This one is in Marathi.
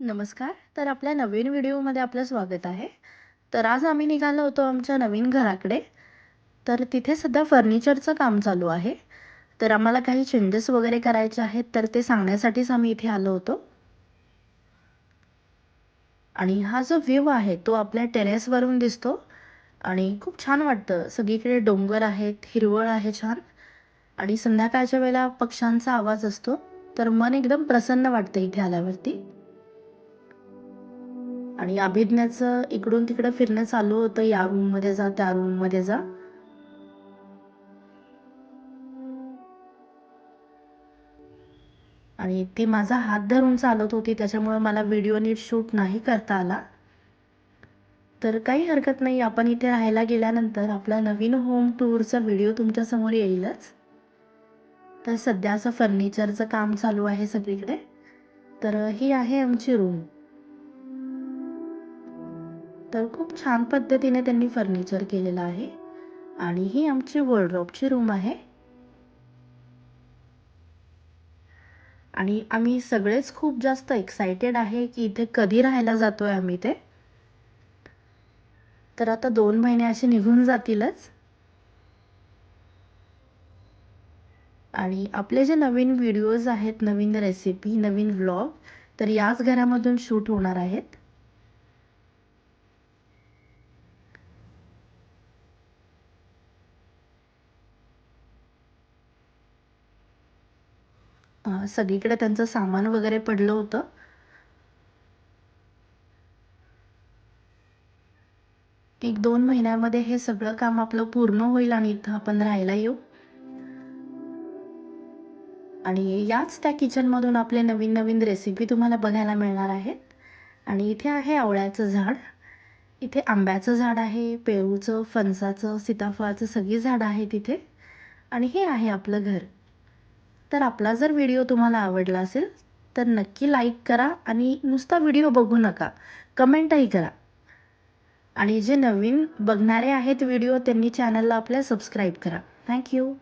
नमस्कार. तर आपल्या नवीन व्हिडिओमध्ये आपलं स्वागत आहे. तर आज आम्ही निघालो होतो आमच्या नवीन घराकडे. तर तिथे सध्या फर्निचरचं काम चालू आहे. तर आम्हाला काही चेंजेस वगैरे करायचे आहेत, तर ते सांगण्यासाठीच आम्ही इथे आलो होतो. आणि हा जो व्ह्यू आहे तो आपल्या टेरेसवरून दिसतो आणि खूप छान वाटतं. सगळीकडे डोंगर आहेत, हिरवळ आहे छान आणि संध्याकाळच्या वेळेला पक्ष्यांचा आवाज असतो. तर मन एकदम प्रसन्न वाटतं इथे आल्यावरती. आणि अभिज्ञाचं इकडून तिकडं फिरणं चालू होतं, या रूममध्ये जा, त्या रूममध्ये जा. आणि ती माझा हात धरून चालत होती, त्याच्यामुळे मला व्हिडिओ नीट शूट नाही करता आला. तर काही हरकत नाही, आपण इथे राहायला गेल्यानंतर आपला नवीन होम टूरचा व्हिडिओ तुमच्यासमोर येईलच. तर सध्या असं फर्निचरचं काम चालू आहे सगळीकडे. तर ही आहे आमची रूम. तर खूप छान पद्धतीने त्यांनी फर्निचर केलेलं आहे. आणि ही आमची वॉर्डरोबची रूम आहे. आणि आम्ही सगळेच खूप जास्त एक्सायटेड आहे की इथे कधी राहायला जातोय आम्ही ते. तर आता 2 महिने असे निघून जातीलच. आणि आपले जे नवीन व्हिडिओज आहेत, नवीन रेसिपी, नवीन व्लॉग, तर याच घरामधून शूट होणार आहेत. सगळीकडे त्यांचं सामान वगैरे पडलं होतं. एक 2 महिन्यामध्ये हे सगळं काम आपलं पूर्ण होईल आणि इथं आपण राहायला येऊ. आणि याच त्या किचनमधून आपले नवीन नवीन रेसिपी तुम्हाला बघायला मिळणार आहेत. आणि इथे आहे आवळ्याचं झाड, इथे आंब्याचं झाड आहे, पेरूचं, फणसाचं, सीताफळाचं सगळी झाडं आहेत इथे. आणि हे आहे आपलं घर. तर आपला जर व्हिडिओ तुम्हाला आवडला असेल तर नक्की लाईक करा आणि नुसता व्हिडिओ बघू नका, कमेंटही करा. आणि जे नवीन बघणारे आहेत व्हिडिओ त्यांनी चॅनलला आपल्या सबस्क्राईब करा. थँक्यू.